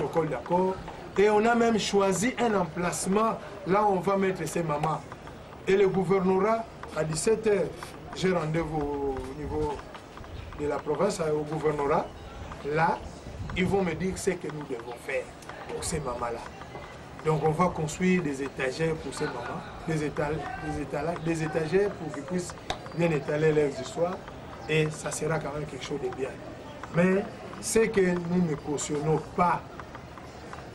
protocole d'accord. Et on a même choisi un emplacement, là on va mettre ces mamans. Et le gouvernorat, à 17 h, j'ai rendez-vous au niveau de la province, au gouvernorat. Là, ils vont me dire ce que nous devons faire pour ces mamans-là. Donc on va construire des étagères pour ces mamans, des étagères pour qu'ils puissent bien étaler leurs histoires. Et ça sera quand même quelque chose de bien. Mais ce que nous ne cautionnons pas,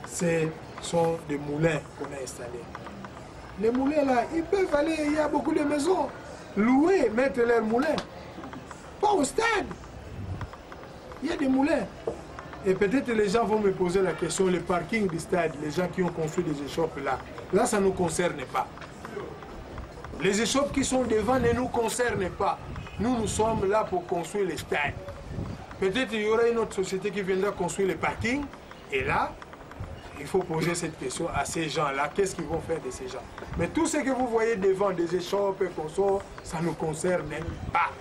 ce sont des moulins qu'on a installés. Les moulins là, ils peuvent aller, il y a beaucoup de maisons, louer, mettre leurs moulins. Pas au stade. Il y a des moulins. Et peut-être les gens vont me poser la question, le parking du stade, les gens qui ont construit des échoppes là, là ça ne nous concerne pas. Les échoppes qui sont devant ne nous concernent pas. Nous sommes là pour construire les stades. Peut-être il y aura une autre société qui viendra construire les parkings. Et là, il faut poser cette question à ces gens-là. Qu'est-ce qu'ils vont faire de ces gens? Mais tout ce que vous voyez devant, des échoppes et consorts, ça ne nous concerne pas.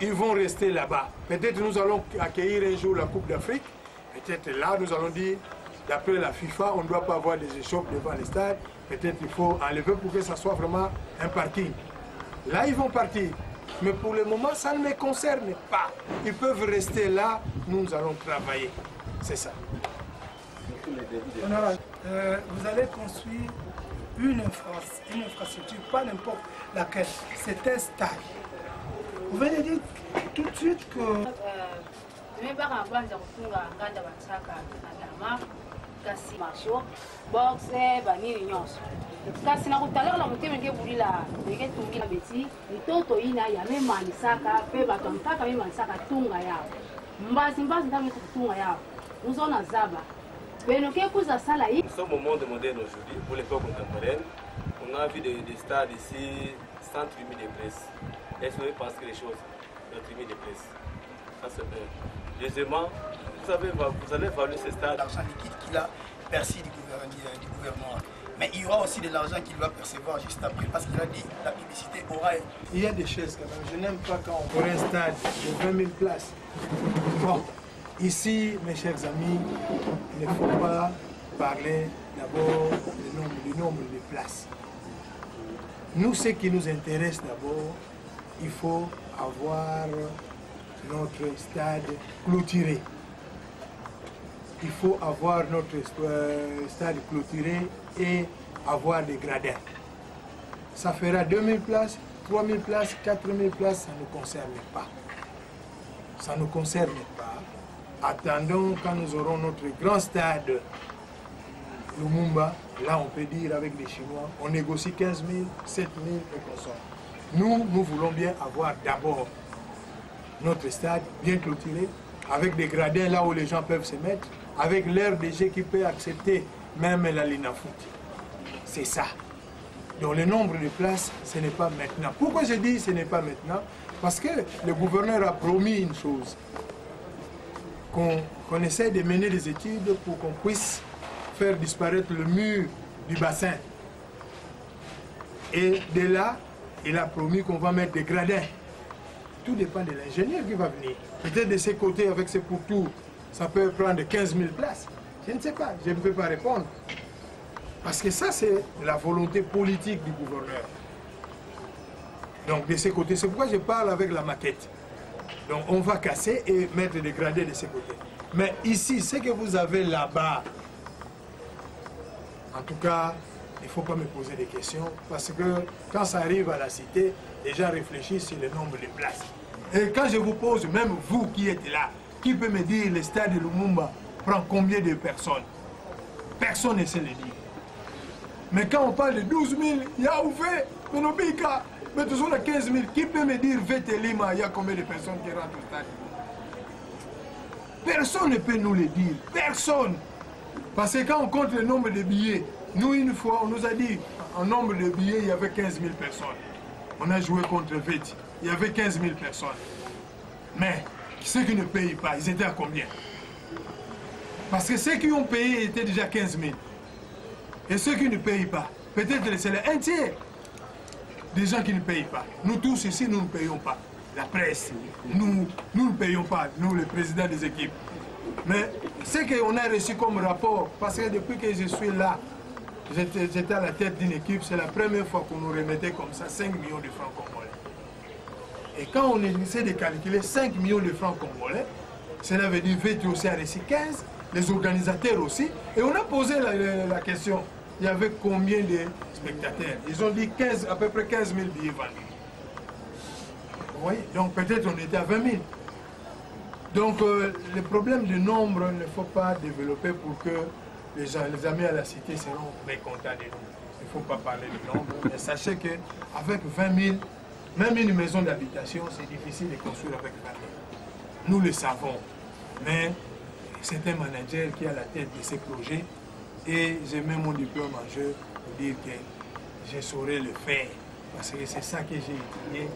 Ils vont rester là-bas. Peut-être nous allons accueillir un jour la Coupe d'Afrique. Peut-être là, nous allons dire, d'après la FIFA, on ne doit pas avoir des échoppes devant les stades. Peut-être qu'il faut enlever pour que ça soit vraiment un parking. Là, ils vont partir. Mais pour le moment, ça ne me concerne pas. Ils peuvent rester là, nous allons travailler. C'est ça. Vous allez construire une infrastructure, pas n'importe laquelle. C'est un stade. Vous venez dire tout de suite que... kasi na kutalaka la muteme ke bulila ndenge tungi na beti mtoto ina ya mema manisaka pe bato mpaka mema manisaka tunga yao mbazi ntamu tunga yao uzona zaba beno ke kuza sala yi. Nous sommes au monde moderne aujourd'hui pour l'époque contemporaine. On a vu des stades ici sans tribune de presse. Est-ce que vous pensez que les choses de tribune de presse ça c'est bien. Deuxièmement, vous allez évaluer ce stade. L'argent liquide qu'il a perçu du gouvernement. Mais il y aura aussi de l'argent qu'il va percevoir juste après, parce qu'il a dit la publicité aura... Il y a des choses quand même. Je n'aime pas quand on voit un stade de 20 000 places. Bon, ici, mes chers amis, il ne faut pas parler d'abord du nombre de places. Nous, ce qui nous intéresse d'abord, il faut avoir notre stade clôturé. Il faut avoir notre stade clôturé et avoir des gradins. Ça fera 2000 places, 3000 places, 4000 places, ça ne nous concerne pas. Ça ne nous concerne pas. Attendons quand nous aurons notre grand stade Lumumba, là on peut dire avec les Chinois, on négocie 15 000, 7 000 et qu'on sort. Nous voulons bien avoir d'abord notre stade bien clôturé, avec des gradins là où les gens peuvent se mettre, avec l'air DG qui peut accepter même la Linafoot. C'est ça. Donc le nombre de places, ce n'est pas maintenant. Pourquoi je dis ce n'est pas maintenant? Parce que le gouverneur a promis une chose, qu'on essaie de mener des études pour qu'on puisse faire disparaître le mur du bassin. Et de là, il a promis qu'on va mettre des gradins. Tout dépend de l'ingénieur qui va venir. Peut-être de ses côtés, avec ses pourtours, ça peut prendre 15 000 places. Je ne sais pas, je ne peux pas répondre. Parce que ça, c'est la volonté politique du gouverneur. Donc de ses côtés, c'est pourquoi je parle avec la maquette. Donc on va casser et mettre des gradins de ses côtés. Mais ici, ce que vous avez là-bas, en tout cas, il ne faut pas me poser des questions. Parce que quand ça arrive à la cité, les gens réfléchissent sur le nombre de places. Et quand je vous pose, même vous qui êtes là, qui peut me dire le stade de Lumumba prend combien de personnes? Personne ne sait le dire. Mais quand on parle de 12 000, il y a ouvert, Menobika, mais tout ça, 15 000, qui peut me dire Vetelima, il y a combien de personnes qui rentrent au stade? Personne ne peut nous le dire. Personne. Parce que quand on compte le nombre de billets, nous, une fois, on nous a dit, en nombre de billets, il y avait 15 000 personnes. On a joué contre Veti. Il y avait 15 000 personnes. Mais ceux qui ne payent pas, ils étaient à combien? Parce que ceux qui ont payé étaient déjà 15 000. Et ceux qui ne payent pas, peut-être c'est un tiers des gens qui ne payent pas. Nous tous ici, nous ne payons pas. La presse, nous ne payons pas, nous les présidents des équipes. Mais ce qu'on a reçu comme rapport, parce que depuis que je suis là, j'étais à la tête d'une équipe, c'est la première fois qu'on nous remettait comme ça 5 millions de francs congolais. Et quand on essaie de calculer 5 millions de francs congolais, cela veut dire VT aussi a reçu 15, les organisateurs aussi. Et on a posé la question, il y avait combien de spectateurs? Ils ont dit 15, à peu près 15 000 billets vendus. Vous voyez? Donc peut-être on était à 20 000. Donc le problème du nombre, il ne faut pas développer pour que les amis à la cité seront mécontents de nous. Il ne faut pas parler du nombre. Mais sachez qu'avec 20 000, même une maison d'habitation, c'est difficile de construire avec 20 000. Nous le savons. Mais c'est un manager qui est à la tête de ces projets. Et j'ai mis mon diplôme en jeu pour dire que je saurais le faire. Parce que c'est ça que j'ai étudié,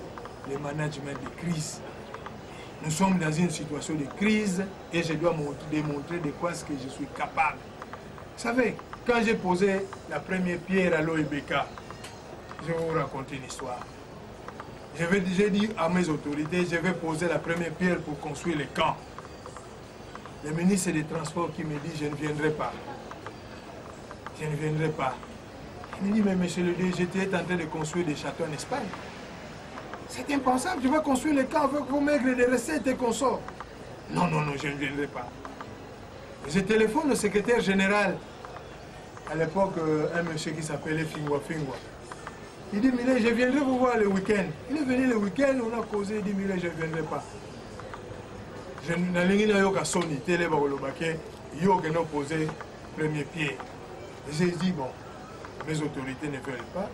le management de crise. Nous sommes dans une situation de crise et je dois démontrer de quoi est-ce que je suis capable. Vous savez, quand j'ai posé la première pierre à l'OEBK, je vais vous raconter une histoire. J'ai dit à mes autorités, je vais poser la première pierre pour construire les camps. Le ministre des Transports qui me dit, je ne viendrai pas. Je ne viendrai pas. Il me dit, mais monsieur le DG, j'étais en train de construire des châteaux en Espagne. C'est impensable, tu vas construire les camps avec vos maigres de recettes et qu'on sort. Non, non, non, je ne viendrai pas. Je téléphone au secrétaire général, à l'époque, un monsieur qui s'appelait Fingwa Fingwa. Il dit, Milé, je viendrai vous voir le week-end. Il est venu le week-end, on a causé, il dit, Milé, je ne viendrai pas. Je n'ai pas sonné, télé, il y a posé premier pied. J'ai dit, bon, mes autorités ne veulent pas.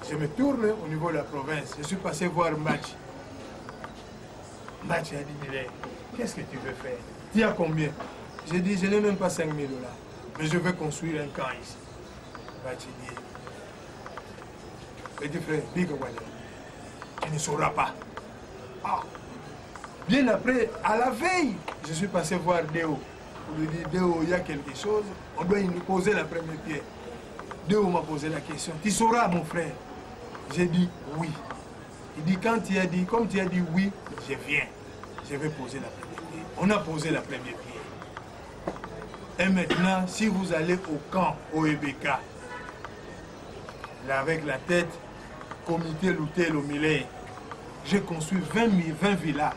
Je me tourne au niveau de la province. Je suis passé voir Mbadji. Mbadji a dit, Milé, qu'est-ce que tu veux faire? Tu as combien? J'ai dit, je n'ai même pas 5 000 $. Mais je vais construire un camp ici. Mbadji dit, petit frère, tu ne sauras pas. Ah. Bien après, à la veille, je suis passé voir Déo. On lui dit, Déo, il y a quelque chose, on doit nous poser la première pierre. Déo m'a posé la question, tu sauras mon frère? J'ai dit oui. Il dit, quand tu as dit, comme tu as dit oui, je viens. Je vais poser la première pierre. On a posé la première pierre. Et maintenant, si vous allez au camp OEBK, là avec la tête, comité Loutel au Millet, j'ai construit 20 villas.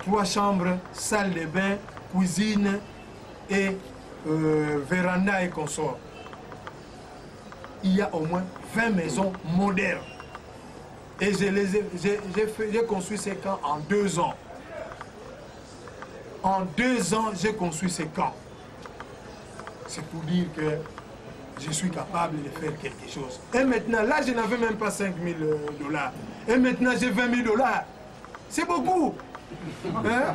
3 chambres, salle de bain, cuisine et véranda et consort. Il y a au moins 20 maisons modernes. Et j'ai construit ces camps en 2 ans. En 2 ans, j'ai construit ces camps. C'est pour dire que je suis capable de faire quelque chose. Et maintenant, là, je n'avais même pas 5 000 $. Et maintenant, j'ai 20 000 $. C'est beaucoup. Hein?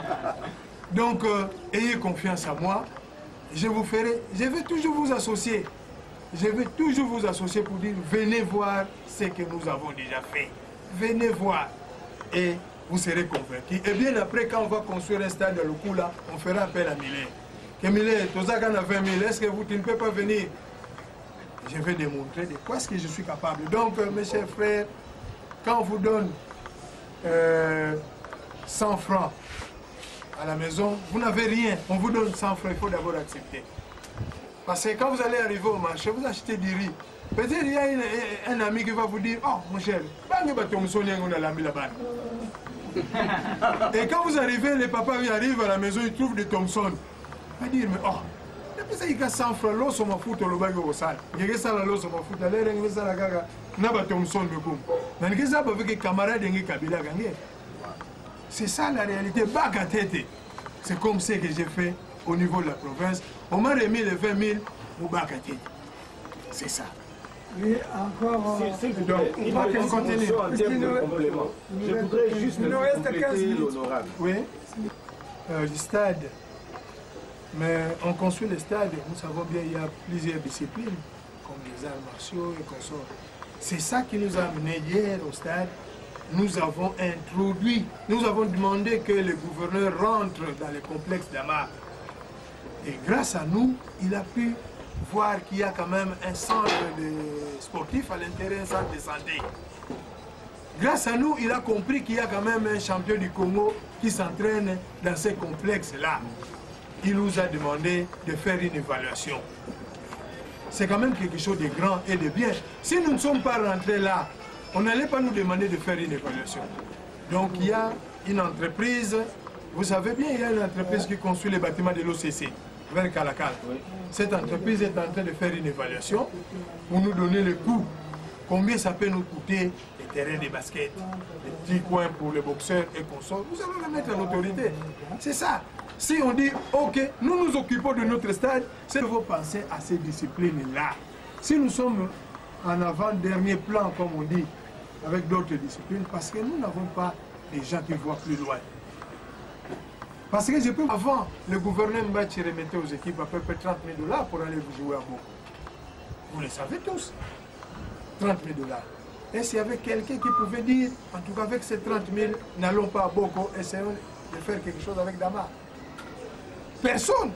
Donc, ayez confiance en moi. Je vais toujours vous associer. Je vais toujours vous associer pour dire, venez voir ce que nous avons déjà fait. Venez voir. Et vous serez convaincus. Et bien après, quand on va construire un stade de Lukula, on fera appel à Millet. Que Millet, tout ça qu'on a 20 000, est-ce que tu ne peux pas venir? Je vais démontrer de quoi est-ce que je suis capable. Donc, mes chers frères, quand on vous donne 100 francs à la maison, vous n'avez rien. On vous donne 100 francs, il faut d'abord accepter. Parce que quand vous allez arriver au marché, vous achetez du riz. Peut-être il y a un ami qui va vous dire, oh mon cher, et quand vous arrivez, les papas arrivent à la maison, ils trouvent des Thompson. Il va dire, mais oh, depuis ça, il y a 100 francs, l'eau sur ma foot, au bague au sale. Il y a ça, l'eau sur ma foot, l'air, il y a ça, la gaga, n'a pas Thompson, le coup. Mais il y a ça avec les camarades de Kabila gagné. C'est ça la réalité, baga tête. C'est comme ça que j'ai fait au niveau de la province. On m'a remis les 20 000 au baga tête. C'est ça. Oui, encore. On va continuer. Je voudrais juste compléter l'honorable. Oui, le stade. Mais on construit le stade, nous savons bien qu'il y a plusieurs disciplines, comme les arts martiaux et consorts. C'est ça qui nous a amené hier au stade. Nous avons introduit, nous avons demandé que le gouverneur rentre dans le complexe d'Amar. Et grâce à nous, il a pu voir qu'il y a quand même un centre sportif à l'intérieur, un centre de santé. Grâce à nous, il a compris qu'il y a quand même un champion du Congo qui s'entraîne dans ces complexes-là. il nous a demandé de faire une évaluation. C'est quand même quelque chose de grand et de bien. Si nous ne sommes pas rentrés là, on n'allait pas nous demander de faire une évaluation. Donc il y a une entreprise, vous savez bien, il y a une entreprise qui construit les bâtiments de l'OCC, vers Calacal. Cette entreprise est en train de faire une évaluation pour nous donner le coût. Combien ça peut nous coûter les terrains de basket, les petits coins pour les boxeurs et consorts. Vous allez le mettre à l'autorité. C'est ça. Si on dit, ok, nous nous occupons de notre stade, c'est qu'il faut penser à ces disciplines-là. Si nous sommes en avant-dernier plan, comme on dit, avec d'autres disciplines, parce que nous n'avons pas des gens qui voient plus loin. Parce que avant, le gouverneur Mbachi remettait aux équipes à peu près 30 000 $ pour aller jouer à Boko. Vous le savez tous. 30 000 $. Et s'il y avait quelqu'un qui pouvait dire, en tout cas avec ces 30 000, n'allons pas à Boko, essayons de faire quelque chose avec Dama. Personne.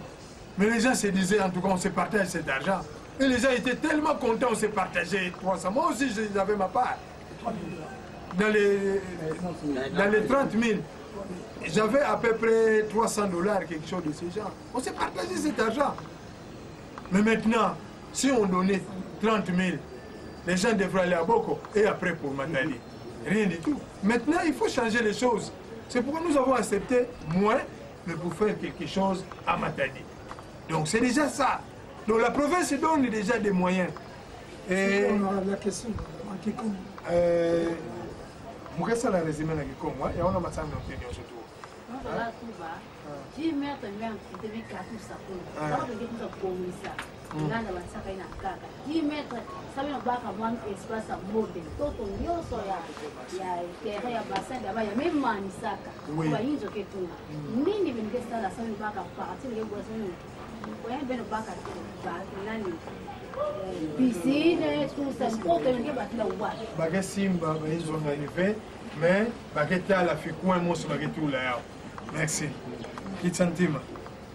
Mais les gens se disaient, en tout cas, on se partage cet argent. Et les gens étaient tellement contents, on s'est partagé 300. Moi aussi, j'avais ma part. Dans les 30 000, j'avais à peu près 300 $, quelque chose de ce genre. On s'est partagé cet argent. Mais maintenant, si on donnait 30 000, les gens devraient aller à Boko et après pour Matadi. Rien du tout. Maintenant, il faut changer les choses. C'est pourquoi nous avons accepté moins, mais pour faire quelque chose à Matadi. Donc c'est déjà ça. Donc la province donne déjà des moyens. Et la question, Mukasa la résumé na Kikomwa, et on a matin d'obtenir ce tour. Piscine, tout ça, Baguette Simba, ils sont arrivés, mais Baguette à la Ficouin, moi, c'est Baguette tout là. Merci. Qui sentiment.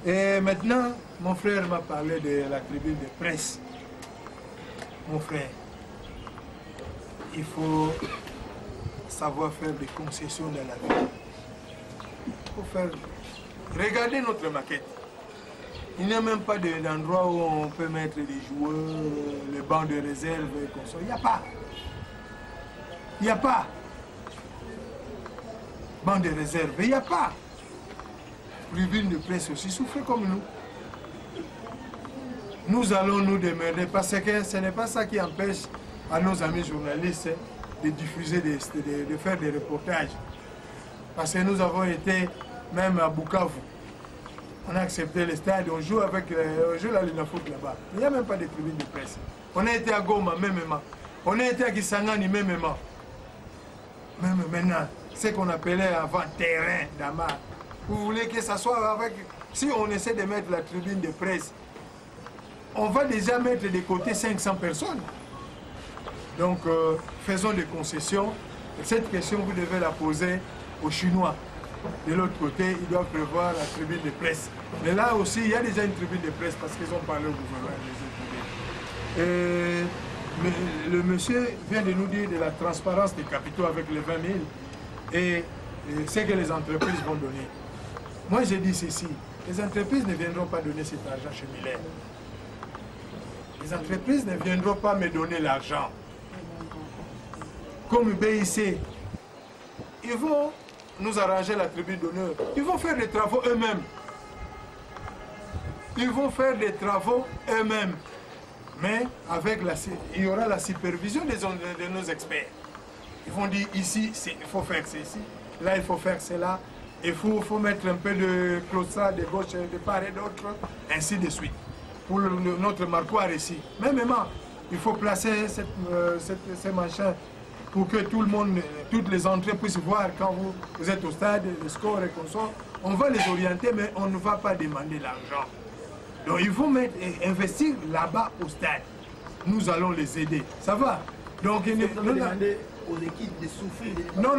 Et maintenant, mon frère m'a parlé de la tribune de presse. Mon frère, il faut savoir faire des concessions dans la vie. Il faut faire. Regardez notre maquette. Il n'y a même pas d'endroit où on peut mettre des joueurs, les bancs de réserve et comme ça. Il n'y a pas. Il n'y a pas. Banc de réserve, il n'y a pas. Tribune de presse aussi souffre comme nous. Nous allons nous démerder parce que ce n'est pas ça qui empêche à nos amis journalistes de diffuser, de faire des reportages. Parce que nous avons été même à Bukavu. On a accepté le stade, on joue avec la Ligue de foot là-bas. Il n'y a même pas de tribune de presse. On a été à Goma, mêmement. On a été à Kisangani, mêmement. Même maintenant, ce qu'on appelait avant terrain d'Amar. Vous voulez que ça soit avec... Si on essaie de mettre la tribune de presse, on va déjà mettre de côté 500 personnes. Donc, faisons des concessions. Cette question, vous devez la poser aux Chinois. De l'autre côté, ils doivent prévoir la tribune de presse. Mais là aussi, il y a déjà une tribune de presse parce qu'ils ont parlé au gouvernement. Et le monsieur vient de nous dire de la transparence des capitaux avec les 20 000 et ce que les entreprises vont donner. Moi, j'ai dit ceci. Les entreprises ne viendront pas donner cet argent chez Miller. Les entreprises ne viendront pas me donner l'argent. Comme BIC, ils vont nous arranger la tribune d'honneur. Ils vont faire des travaux eux-mêmes. Ils vont faire des travaux eux-mêmes. Mais il y aura la supervision de nos experts. Ils vont dire ici, il faut faire ceci, là il faut faire cela, il faut mettre un peu de clossade de gauche, de part et d'autre, ainsi de suite. Pour notre marquoir ici. Même il faut placer ces machins pour que tout le monde, toutes les entrées puissent voir quand vous êtes au stade, le score et comme ça. On va les orienter, mais on ne va pas demander l'argent. Donc il faut investir là-bas au stade. Nous allons les aider. Ça va? Donc il faut demander aux équipes de souffrir. Non.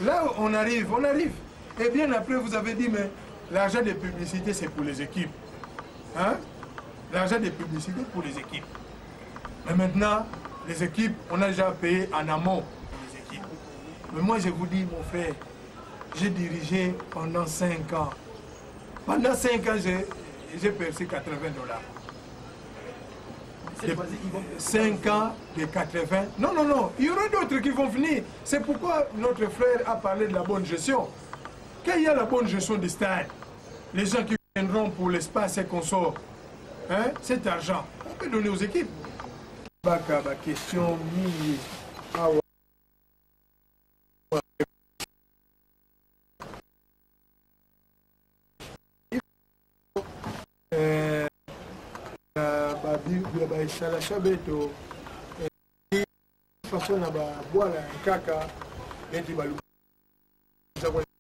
Là on arrive. Et bien après vous avez dit, mais l'argent de publicité c'est pour les équipes. Hein? L'argent de publicité pour les équipes. Mais maintenant, les équipes, on a déjà payé en amont pour les équipes. Mais moi je vous dis, mon frère, j'ai dirigé pendant 5 ans. Pendant 5 ans, j'ai perçu 80 $. 5 ans de 80. Non, non, non. Il y aura d'autres qui vont venir. C'est pourquoi notre frère a parlé de la bonne gestion. Quand il y a la bonne gestion des stades, les gens qui viendront pour l'espace et consorts, hein, cet argent, on peut donner aux équipes. Ma question, baesalasa beto façon na babwala kaka neti baluza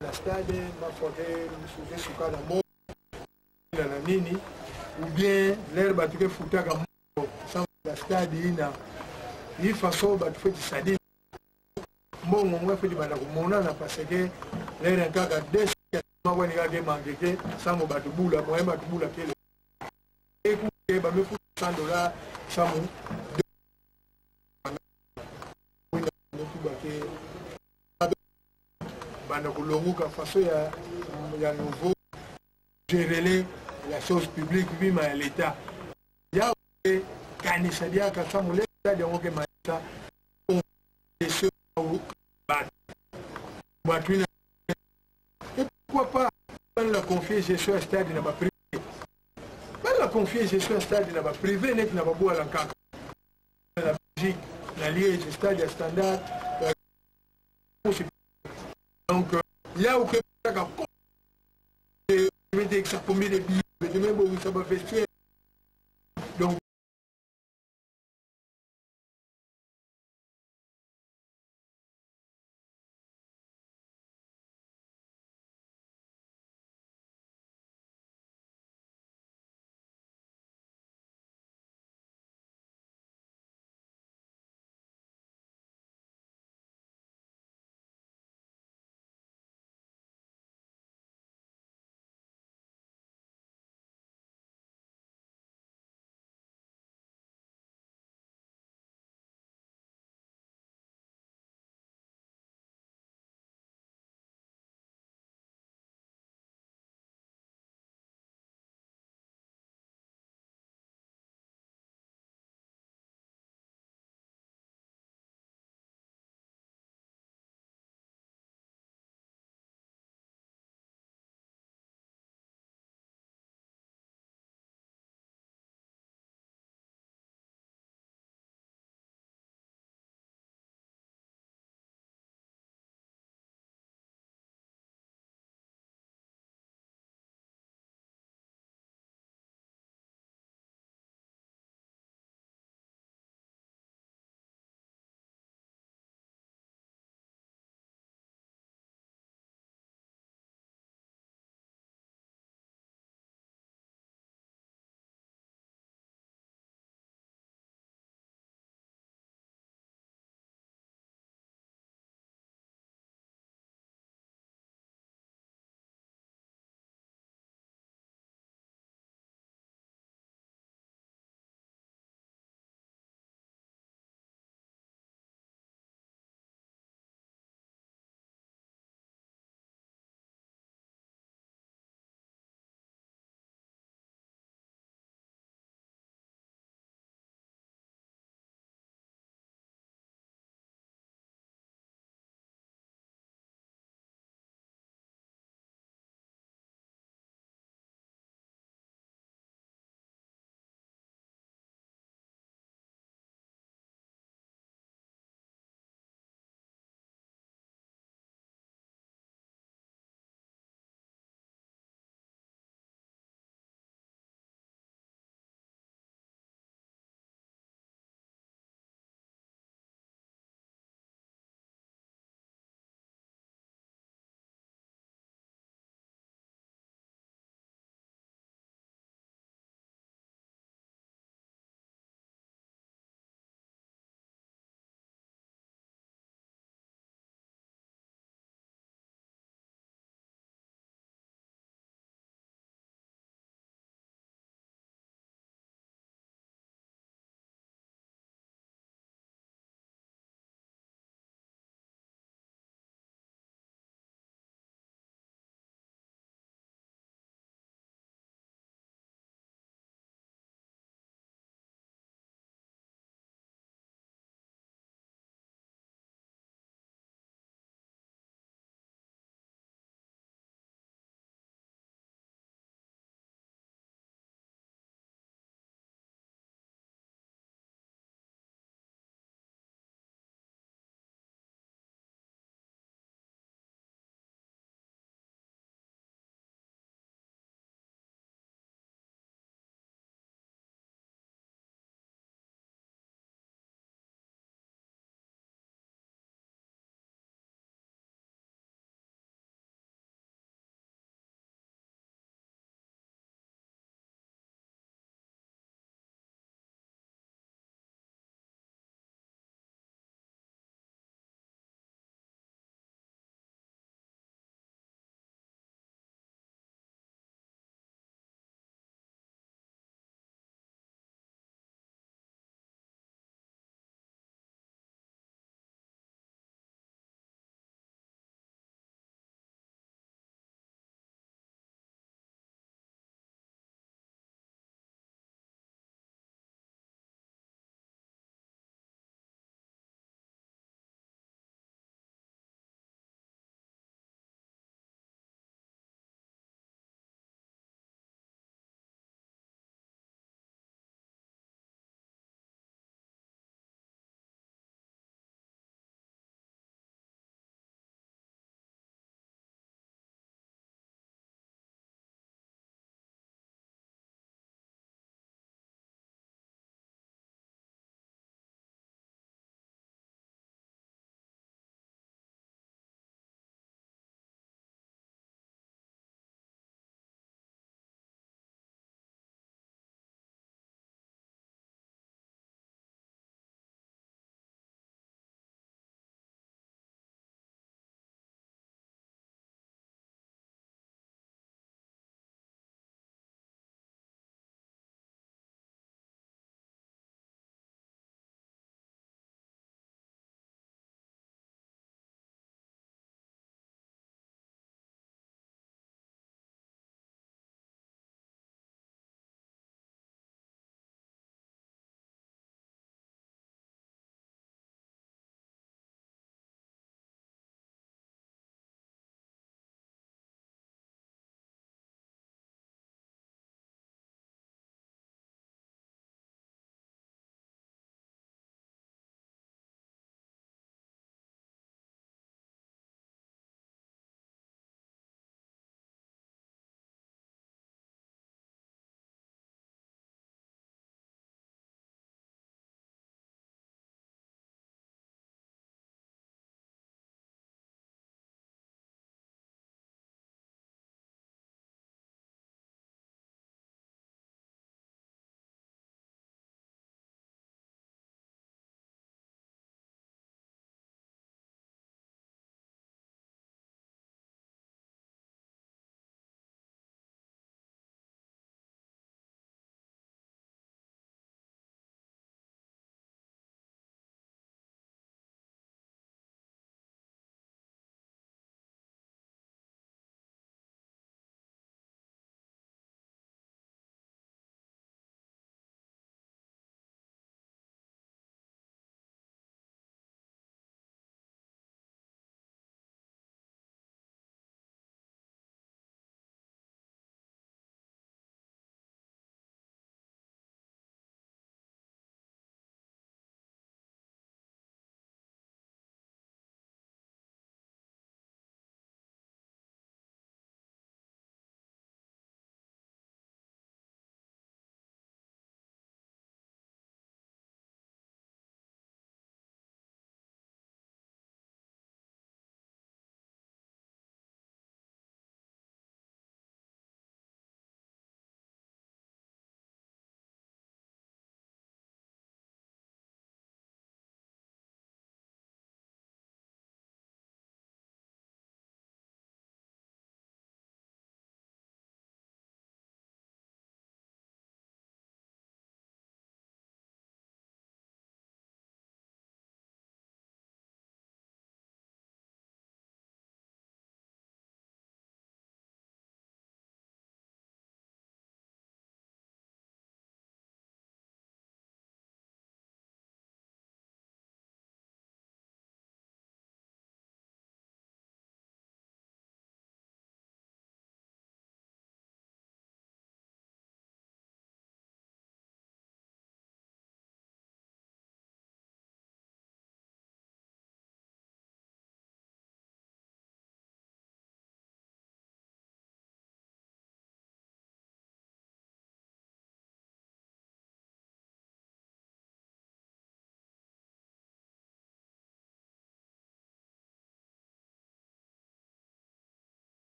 na stade bafote misuze suka na mo na nini ou bien l'air batuke futaka mo sans la stade ina ni façon batu feti sadi mbongo ngwe feti bana kumona na parce que l'air kaka des mawani kake mangeke samo batu bula mo batu bula kele et ba me $100 samu bana kulonguka façon ya nouveau gérer la chose publique bima ya l'état ya kanisa dia ka samu l'état de ngoke maita et pourquoi pas la confier gestion stade na ba la confier gestion stade na ba privé net na ba boala kaka la Belgique la Liège stade ya standard donc là où que ça combien de billets de même où ça va vestiaire